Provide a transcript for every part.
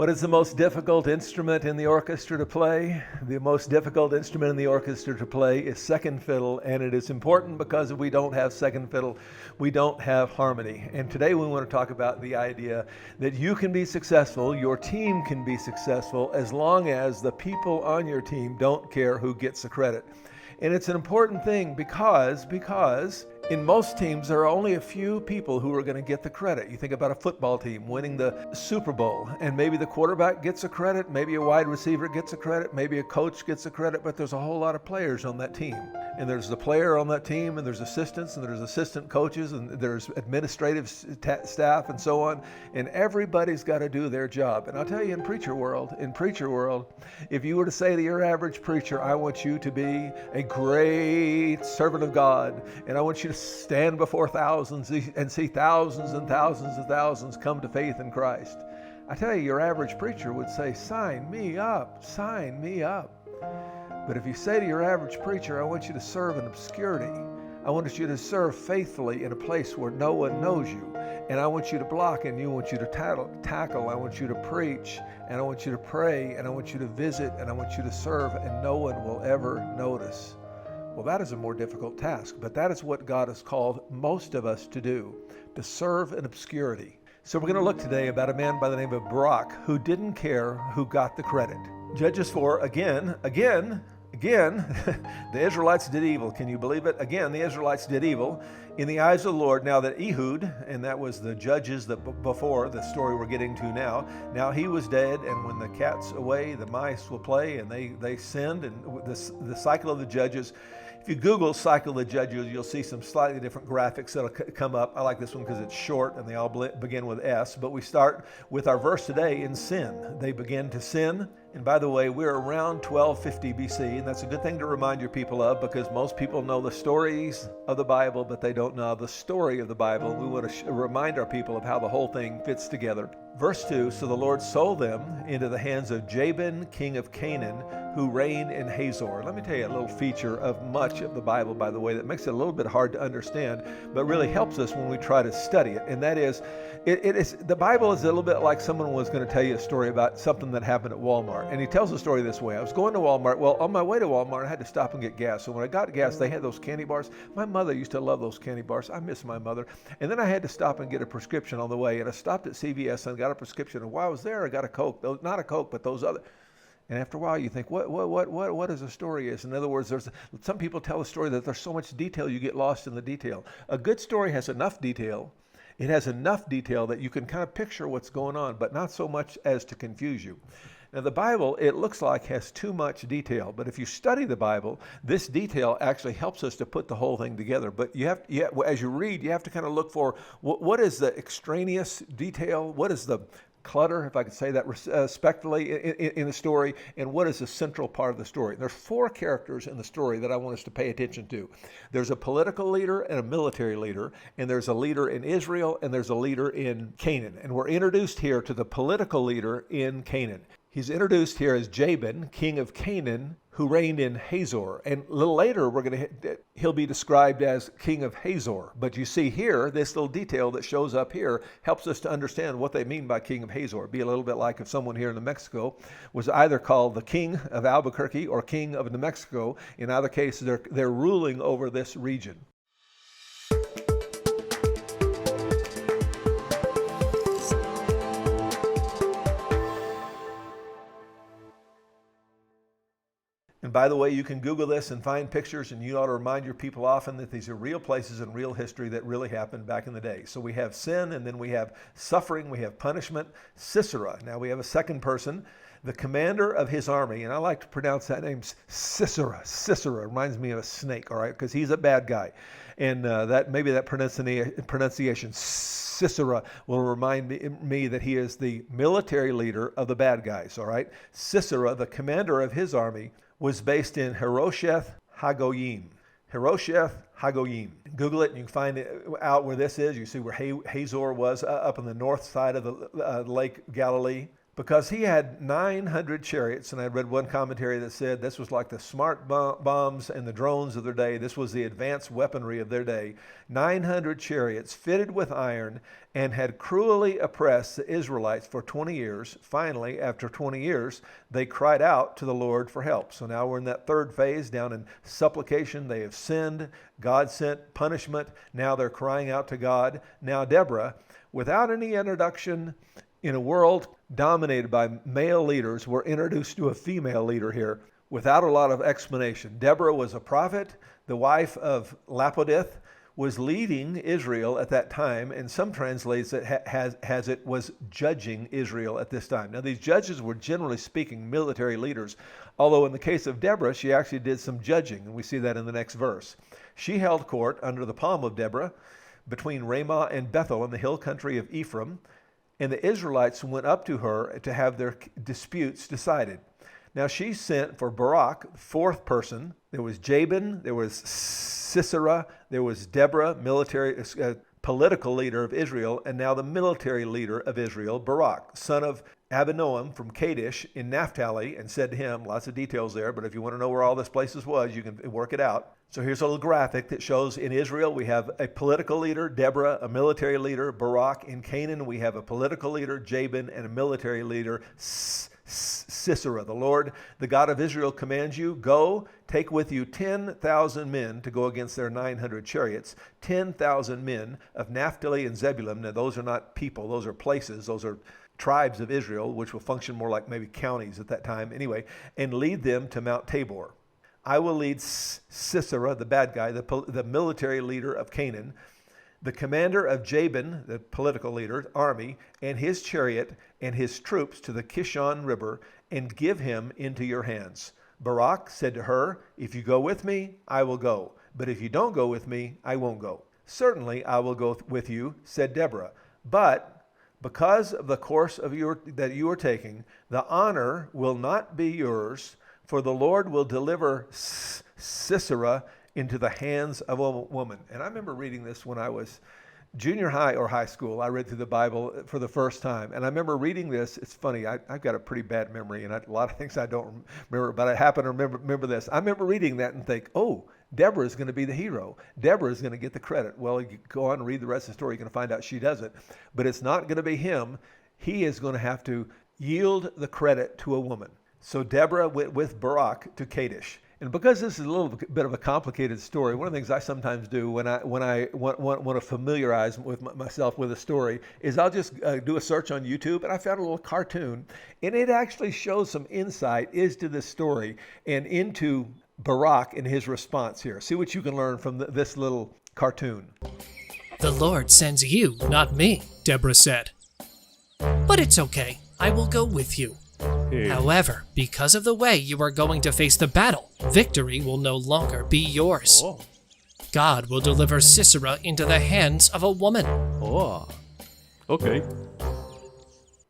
What is the most difficult instrument in the orchestra to play? The most difficult instrument in the orchestra to play is second fiddle, and it is important because if we don't have second fiddle, we don't have harmony. And today we want to talk about the idea that you can be successful, your team can be successful, as long as the people on your team don't care who gets the credit. And it's an important thing because in most teams, there are only a few people who are going to get the credit. You think about a football team winning the Super Bowl, and maybe the quarterback gets the credit, maybe a wide receiver gets the credit, maybe a coach gets the credit, but there's a whole lot of players on that team. And there's the player on that team, and there's assistants, and there's assistant coaches, and there's administrative staff, and so on. And everybody's got to do their job. And I'll tell you, in preacher world, if you were to say to your average preacher, I want you to be a great servant of God, and I want you to stand before thousands and see thousands and thousands and thousands come to faith in Christ. I tell you, your average preacher would say, sign me up, sign me up. But if you say to your average preacher, I want you to serve in obscurity, I want you to serve faithfully in a place where no one knows you, and I want you to block, and I want you to tackle, I want you to preach, and I want you to pray, and I want you to visit, and I want you to serve, and no one will ever notice. Well, that is a more difficult task, but that is what God has called most of us to do, to serve in obscurity. So we're going to look today about a man by the name of Barak who didn't care who got the credit. Judges 4, again, the Israelites did evil. Can you believe it? Again, the Israelites did evil in the eyes of the Lord. Now that Ehud, and that was the judges that before the story we're getting to now he was dead, and when the cat's away, the mice will play, and they sinned, and the cycle of the judges. If you Google cycle of the judges, you'll see some slightly different graphics that'll come up. I like this one because it's short and they all begin with S. But we start with our verse today in sin. They begin to sin. And by the way, we're around 1250 BC, and that's a good thing to remind your people of because most people know the stories of the Bible, but they don't know the story of the Bible. We want to remind our people of how the whole thing fits together. Verse 2, so the Lord sold them into the hands of Jabin, king of Canaan, who reigned in Hazor. Let me tell you a little feature of much of the Bible, by the way, that makes it a little bit hard to understand, but really helps us when we try to study it. And that is, the Bible is a little bit like someone was going to tell you a story about something that happened at Walmart. And he tells the story this way. I was going to Walmart. Well, on my way to Walmart, I had to stop and get gas. So when I got gas, they had those candy bars. My mother used to love those candy bars. I miss my mother. And then I had to stop and get a prescription on the way. And I stopped at CVS and got a prescription. And while I was there, I got a Coke. Not a Coke, but those other. And after a while, you think, what is the story is? In other words, some people tell a story that there's so much detail you get lost in the detail. A good story has enough detail. It has enough detail that you can kind of picture what's going on, but not so much as to confuse you. Now, the Bible, it looks like, has too much detail. But if you study the Bible, this detail actually helps us to put the whole thing together. But as you read, you have to kind of look for what is the extraneous detail, what is the clutter, if I could say that respectfully, in the story, and what is the central part of the story. There's 4 characters in the story that I want us to pay attention to. There's a political leader and a military leader, and there's a leader in Israel, and there's a leader in Canaan. And we're introduced here to the political leader in Canaan. He's introduced here as Jabin, king of Canaan, who reigned in Hazor. And a little later, he'll be described as king of Hazor. But you see here, this little detail that shows up here helps us to understand what they mean by king of Hazor. It'd be a little bit like if someone here in New Mexico was either called the king of Albuquerque or king of New Mexico. In either case, they're ruling over this region. And by the way, you can Google this and find pictures, and you ought to remind your people often that these are real places and real history that really happened back in the day. So we have sin, and then we have suffering, we have punishment. Sisera. Now we have a second person, the commander of his army, and I like to pronounce that name Sisera. Sisera reminds me of a snake, all right, because he's a bad guy. And that pronunciation, Sisera, will remind me that he is the military leader of the bad guys, all right? Sisera, the commander of his army, was based in Harosheth Hagoyim. Harosheth Hagoyim. Google it and you can find out where this is. You see where Hazor was up on the north side of the Lake Galilee. because he had 900 chariots. And I read one commentary that said this was like the smart bombs and the drones of their day. This was the advanced weaponry of their day. 900 chariots fitted with iron, and had cruelly oppressed the Israelites for 20 years. Finally, after 20 years, they cried out to the Lord for help. So now we're in that third phase, down in supplication. They have sinned. God sent punishment. Now they're crying out to God. Now Deborah, without any introduction, in a world dominated by male leaders, we're introduced to a female leader here without a lot of explanation. Deborah was a prophet, the wife of Lapodith, was leading Israel at that time, and some translates it has it was judging Israel at this time. Now, these judges were generally speaking military leaders, although in the case of Deborah, she actually did some judging, and we see that in the next verse. She held court under the palm of Deborah between Ramah and Bethel in the hill country of Ephraim, and the Israelites went up to her to have their disputes decided. Now she sent for Barak, fourth person. There was Jabin, there was Sisera, there was Deborah, political leader of Israel, and now the military leader of Israel, Barak, son of Abinoam from Kadesh in Naphtali, and said to him, lots of details there, but if you want to know where all this places was, you can work it out. So here's a little graphic that shows in Israel we have a political leader, Deborah, a military leader, Barak. In Canaan we have a political leader, Jabin, and a military leader, Sisera. The Lord, the God of Israel, commands you, go, take with you 10,000 men to go against their 900 chariots. 10,000 men of Naphtali and Zebulun. Now those are not people, those are places, those are tribes of Israel, which will function more like maybe counties at that time. Anyway, and lead them to Mount Tabor. I will lead Sisera, the bad guy, the military leader of Canaan, the commander of Jabin, the political leader, army, and his chariot and his troops to the Kishon River, and give him into your hands. Barak said to her, if you go with me, I will go. But if you don't go with me, I won't go. Certainly I will go with you, said Deborah. But because of the course of that you are taking, the honor will not be yours, for the Lord will deliver Sisera into the hands of a woman. And I remember reading this when I was junior high or high school. I read through the Bible for the first time. And I remember reading this. It's funny. I've got a pretty bad memory, and a lot of things I don't remember, but I happen to remember this. I remember reading that and think, oh, Deborah is going to be the hero. Deborah is going to get the credit. Well, you go on and read the rest of the story. You're going to find out she doesn't. But it's not going to be him. He is going to have to yield the credit to a woman. So Deborah went with Barak to Kadesh. And because this is a little bit of a complicated story, one of the things I sometimes do when I want to familiarize myself with a story is I'll just do a search on YouTube, and I found a little cartoon, and it actually shows some insight into this story and into Barak and his response here. See what you can learn from this little cartoon. The Lord sends you, not me, Deborah said. But it's okay. I will go with you. However, because of the way you are going to face the battle, victory will no longer be yours. Oh. God will deliver Sisera into the hands of a woman. Oh. Okay.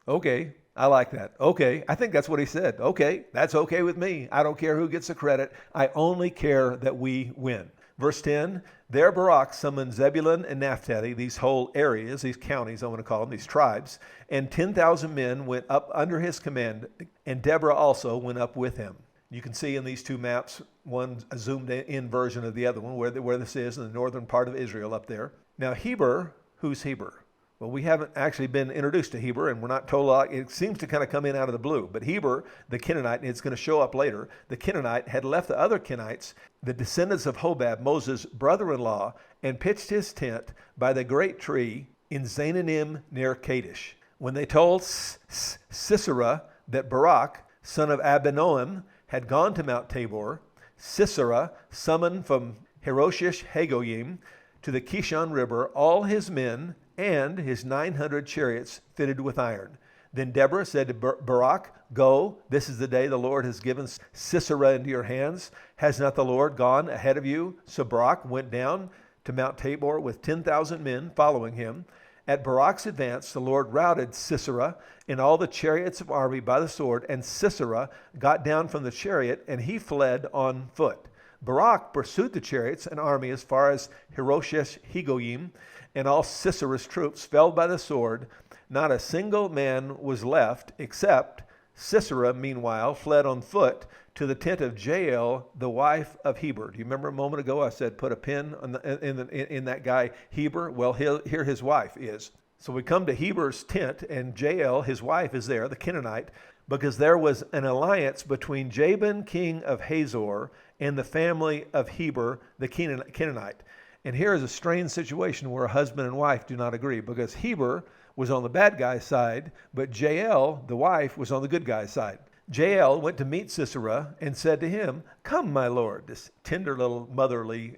Okay, I like that. Okay, I think that's what he said. Okay, that's okay with me. I don't care who gets the credit. I only care that we win. Verse 10, there Barak summoned Zebulun and Naphtali, these whole areas, these counties, I want to call them, these tribes, and 10,000 men went up under his command, and Deborah also went up with him. You can see in these two maps, one a zoomed in version of the other one, where this is in the northern part of Israel up there. Now Heber, who's Heber? Well, we haven't actually been introduced to Heber, and we're not told a lot. It seems to kind of come in out of the blue. But Heber, the Canaanite, and it's going to show up later, the Canaanite had left the other Kenites, the descendants of Hobab, Moses' brother-in-law, and pitched his tent by the great tree in Zaananim near Kadesh. When they told Sisera that Barak, son of Abinoam, had gone to Mount Tabor, Sisera summoned from Heroshish Hagoyim to the Kishon River all his men and his 900 chariots fitted with iron. Then Deborah said to Barak, go, this is the day the Lord has given Sisera into your hands. Has not the Lord gone ahead of you? So Barak went down to Mount Tabor with 10,000 men following him. At Barak's advance, the Lord routed Sisera and all the chariots of army by the sword, and Sisera got down from the chariot, and he fled on foot. Barak pursued the chariots and army as far as Heroshish Hagoyim, and all Sisera's troops fell by the sword. Not a single man was left, except Sisera, meanwhile, fled on foot to the tent of Jael, the wife of Heber. Do you remember a moment ago I said put a pin in that guy Heber? Well, here his wife is. So we come to Heber's tent, and Jael, his wife, is there, the Canaanite, because there was an alliance between Jabin, king of Hazor, and the family of Heber, the Canaanite. And here is a strange situation where a husband and wife do not agree, because Heber was on the bad guy's side, but Jael, the wife, was on the good guy's side. Jael went to meet Sisera and said to him, "Come, my lord," this tender little motherly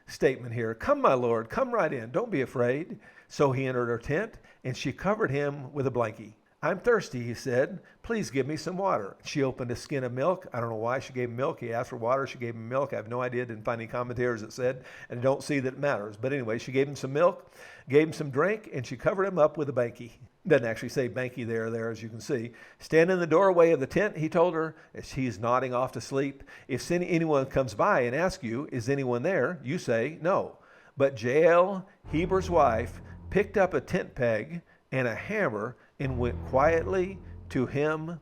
statement here, "Come, my lord, come right in, don't be afraid." So he entered her tent, and she covered him with a blankie. "I'm thirsty," he said. "Please give me some water." She opened a skin of milk. I don't know why she gave him milk. He asked for water. She gave him milk. I have no idea. Didn't find any commentators that said, and I don't see that it matters. But anyway, she gave him some milk, gave him some drink, and she covered him up with a blankie. Doesn't actually say banky there, as you can see. "Stand in the doorway of the tent," he told her, as he's nodding off to sleep. "If anyone comes by and asks you, 'Is anyone there?' you say, 'No.'" But Jael, Heber's wife, picked up a tent peg and a hammer and went quietly to him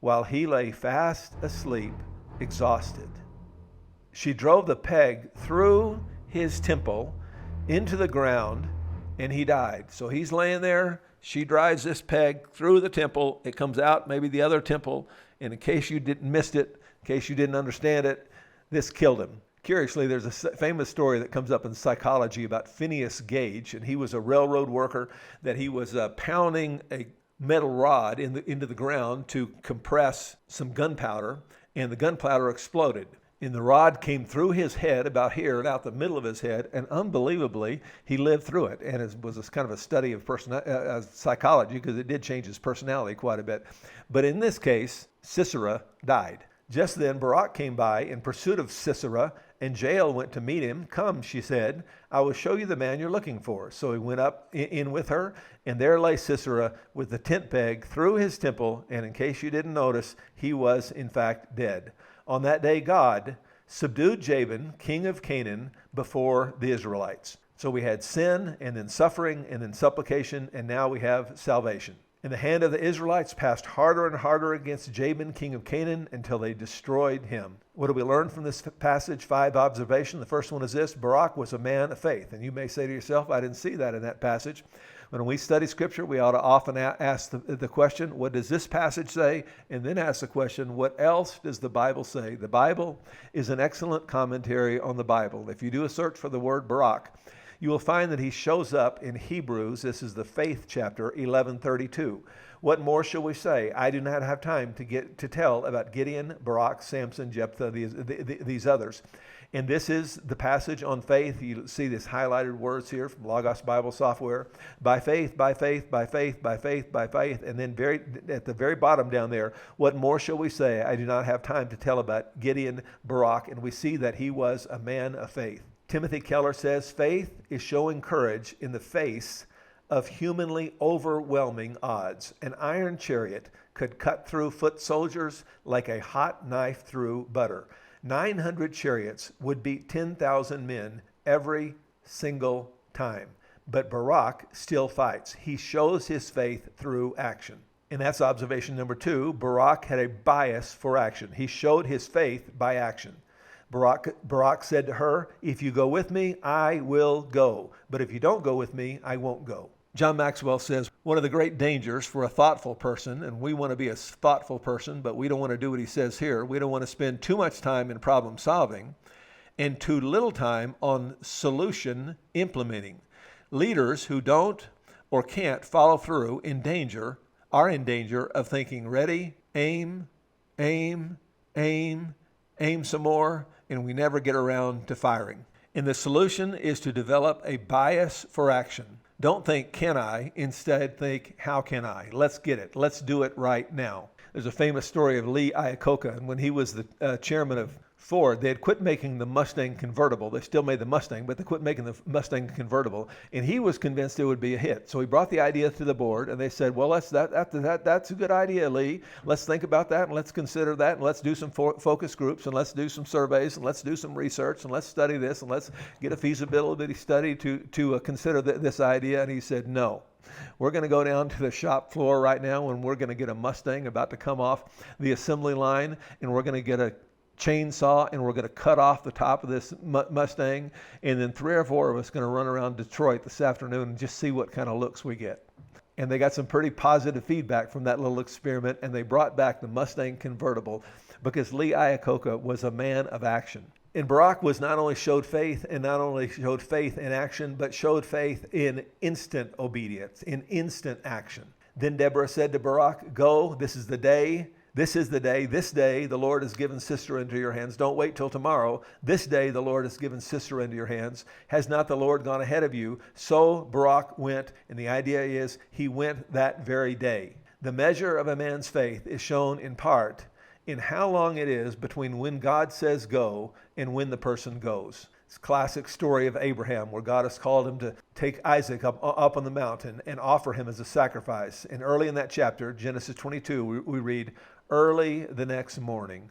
while he lay fast asleep, exhausted. She drove the peg through his temple into the ground, and he died. So he's laying there. She drives this peg through the temple. It comes out maybe the other temple. And in case you didn't missed it, in case you didn't understand it, this killed him. Curiously, there's a famous story that comes up in psychology about Phineas Gage, and he was a railroad worker, that he was pounding a metal rod into the ground to compress some gunpowder, and the gunpowder exploded. And the rod came through his head about here and out the middle of his head, and unbelievably, he lived through it. And it was kind of a study of psychology, because it did change his personality quite a bit. But in this case, Sisera died. Just then Barak came by in pursuit of Sisera, and Jael went to meet him. "Come," she said, "I will show you the man you're looking for." So he went up in with her, and there lay Sisera with the tent peg through his temple, and in case you didn't notice, he was in fact dead. On that day, God subdued Jabin, king of Canaan, before the Israelites. So we had sin, and then suffering, and then supplication, and now we have salvation. And the hand of the Israelites passed harder and harder against Jabin, king of Canaan, until they destroyed him. What do we learn from this passage? 5 observations. The first one is this: Barak was a man of faith. And you may say to yourself, I didn't see that in that passage. When we study Scripture, we ought to often ask the question, what does this passage say? And then ask the question, what else does the Bible say? The Bible is an excellent commentary on the Bible. If you do a search for the word Barak, you will find that he shows up in Hebrews. This is the faith chapter, 11:32. What more shall we say? I do not have time to tell about Gideon, Barak, Samson, Jephthah, these others. And this is the passage on faith. You see these highlighted words here from Logos Bible Software. By faith, by faith, by faith, by faith, by faith. And then at the very bottom down there, what more shall we say? I do not have time to tell about Gideon, Barak. And we see that he was a man of faith. Timothy Keller says, faith is showing courage in the face of humanly overwhelming odds. An iron chariot could cut through foot soldiers like a hot knife through butter. 900 chariots would beat 10,000 men every single time. But Barak still fights. He shows his faith through action. And that's observation number 2. Barak had a bias for action. He showed his faith by action. Barak said to her, if you go with me, I will go. But if you don't go with me, I won't go. John Maxwell says, one of the great dangers for a thoughtful person, and we want to be a thoughtful person, but we don't want to do what he says here. We don't want to spend too much time in problem solving and too little time on solution implementing. Leaders who don't or can't follow through are in danger of thinking ready, aim some more, and we never get around to firing. And the solution is to develop a bias for action. Don't think, can I? Instead, think, how can I? Let's get it. Let's do it right now. There's a famous story of Lee Iacocca, and when he was the chairman of Ford, they had quit making the Mustang convertible. They still made the Mustang, but they quit making the Mustang convertible, and he was convinced it would be a hit. So he brought the idea to the board, and they said, well, that's a good idea, Lee. Let's think about that, and let's consider that, and let's do some focus groups, and let's do some surveys, and let's do some research, and let's study this, and let's get a feasibility study to consider this idea. And he said, no. We're going to go down to the shop floor right now and we're going to get a Mustang about to come off the assembly line, and we're going to get a chainsaw and we're going to cut off the top of this Mustang, and then 3 or 4 of us going to run around Detroit this afternoon and just see what kind of looks we get. And they got some pretty positive feedback from that little experiment, and they brought back the Mustang convertible because Lee Iacocca was a man of action. And Barak was not only showed faith in action, but showed faith in instant obedience, in instant action. Then Deborah said to Barak, "Go, this is the day. This day the Lord has given Sisera into your hands. Don't wait till tomorrow. This day the Lord has given Sisera into your hands. Has not the Lord gone ahead of you?" So Barak went, and the idea is he went that very day. The measure of a man's faith is shown in part in how long it is between when God says go and when the person goes. It's a classic story of Abraham where God has called him to take Isaac up on the mountain and offer him as a sacrifice. And early in that chapter, Genesis 22, we read, early the next morning.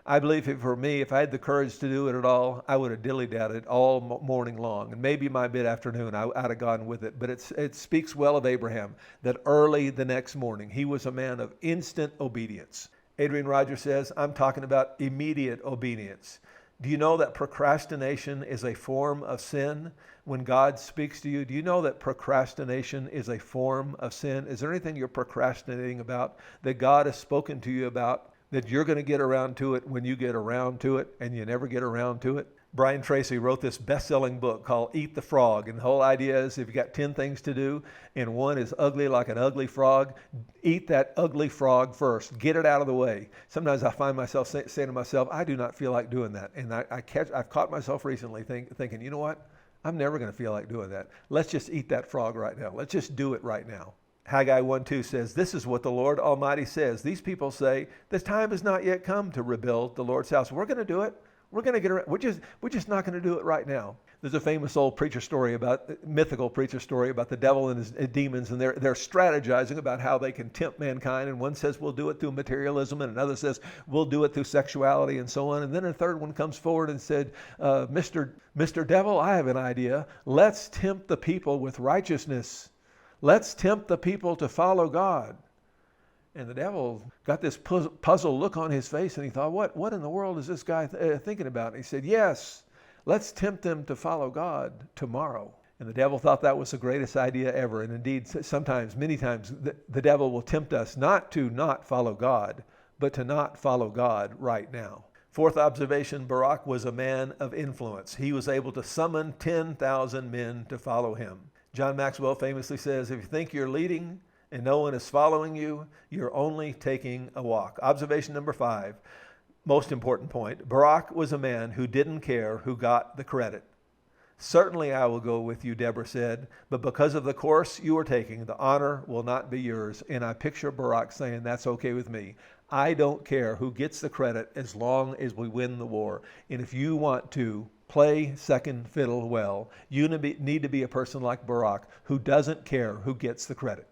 I believe for me, if I had the courage to do it at all, I would have dilly-dallied all morning long. And maybe my mid-afternoon, I'd have gone with it. But it speaks well of Abraham that early the next morning, he was a man of instant obedience. Adrian Rogers says, I'm talking about immediate obedience. Do you know that procrastination is a form of sin? When God speaks to you, do you know that procrastination is a form of sin? Is there anything you're procrastinating about that God has spoken to you about that you're going to get around to it when you get around to it and you never get around to it? Brian Tracy wrote this best-selling book called Eat the Frog, and the whole idea is if you've got 10 things to do and one is ugly like an ugly frog, eat that ugly frog first. Get it out of the way. Sometimes I find myself saying to myself, I do not feel like doing that. And I've caught myself recently thinking, you know what? I'm never going to feel like doing that. Let's just eat that frog right now. Let's just do it right now. Haggai 1:2 says, this is what the Lord Almighty says. These people say, the time has not yet come to rebuild the Lord's house. We're going to do it. We're going to get around. We're just not going to do it right now. There's a famous old mythical preacher story about the devil and his demons, and they're strategizing about how they can tempt mankind. And one says we'll do it through materialism, and another says we'll do it through sexuality, and so on. And then a third one comes forward and said, Mr. Devil, I have an idea. Let's tempt the people with righteousness. Let's tempt the people to follow God. And the devil got this puzzled look on his face, and he thought, what in the world is this guy thinking about? And he said, yes, let's tempt them to follow God tomorrow. And the devil thought that was the greatest idea ever. And indeed, many times, the devil will tempt us not to not follow God, but to not follow God right now. Fourth observation, Barak was a man of influence. He was able to summon 10,000 men to follow him. John Maxwell famously says, if you think you're leading and no one is following you, you're only taking a walk. Observation number 5, most important point. Barak was a man who didn't care who got the credit. Certainly I will go with you, Deborah said, but because of the course you are taking, the honor will not be yours. And I picture Barak saying, that's okay with me. I don't care who gets the credit as long as we win the war. And if you want to play second fiddle well, you need to be a person like Barak who doesn't care who gets the credit.